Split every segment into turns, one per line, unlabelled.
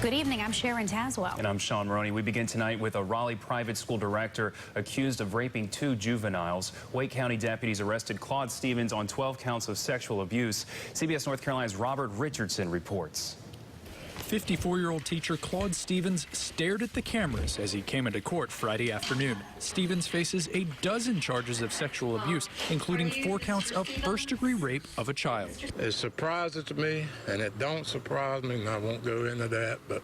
Good evening, I'm Sharon Taswell.
And I'm Sean Maroney. We begin tonight with a Raleigh private school director accused of raping 2 juveniles. Wake County deputies arrested Claude Stevens on 12 counts of sexual abuse. CBS North Carolina's Robert Richardson reports.
54-year-old teacher Claude Stevens stared at the cameras as he came into court Friday afternoon. Stevens faces a dozen charges of sexual abuse, including 4 counts of first-degree rape of a child.
It surprises me, and it don't surprise me, and I won't go into that, but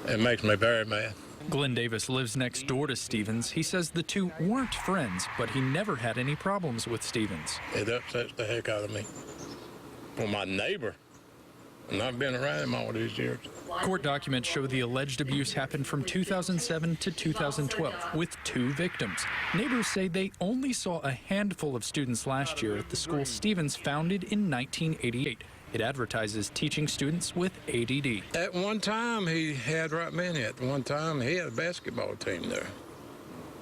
it makes me very mad.
Glenn Davis lives next door to Stevens. He says the two weren't friends, but he never had any problems with Stevens.
It upsets the heck out of me. Well, my neighbor. And I've been around him all these years.
Court documents show the alleged abuse happened from 2007 to 2012 with 2 victims. Neighbors say they only saw a handful of students last year at the school Stevens founded in 1988. It advertises teaching students with ADD.
At one time, he had right many. At one time, he had a basketball team there.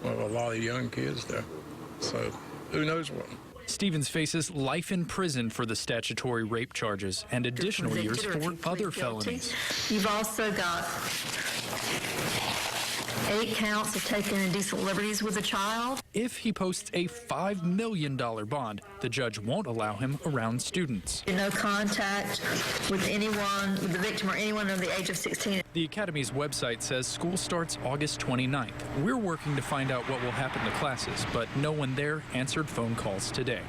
Well, a lot of young kids there. So who knows what.
Stevens faces life in prison for the statutory rape charges and additional years for other felonies.
You've also got 8 counts of taking indecent liberties with a child.
If he posts a $5 million bond, the judge won't allow him around students.
No contact with anyone, with the victim or anyone under the age of 16.
The Academy's website says school starts August 29th. We're working to find out what will happen to classes, but no one there answered phone calls today.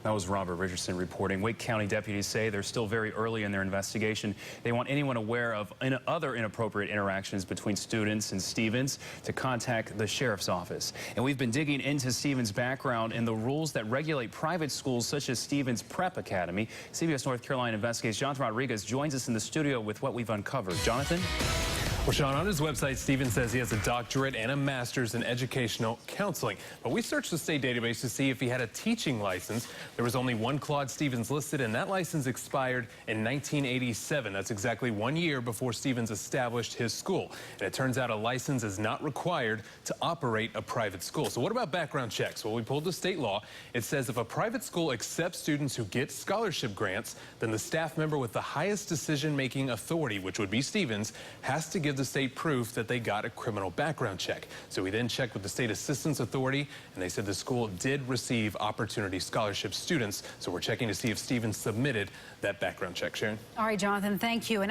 That was Robert Richardson reporting. Wake County deputies say they're still very early in their investigation. They want anyone aware of other inappropriate interactions between students and Stevens to contact the sheriff's office. And we've been digging into Stevens' background and the rules that regulate private schools such as Stevens Prep Academy. CBS North Carolina investigates Jonathan Rodriguez joins us in the studio with what we've uncovered. Jonathan?
Well, Sean, on his website, Stevens says he has a doctorate and a master's in educational counseling. But we searched the state database to see if he had a teaching license. There was only one Claude Stevens listed, and that license expired in 1987. That's exactly 1 year before Stevens established his school. And it turns out a license is not required to operate a private school. So what about background checks? Well, we pulled the state law. It says if a private school accepts students who get scholarship grants, then the staff member with the highest decision-making authority, which would be Stevens, has to give the state proof that they got a criminal background check. So we then checked with the state assistance authority, and they said the school did receive opportunity scholarship students. So we're checking to see if Stevens submitted that background check. Sharon?
All right, Jonathan, thank you.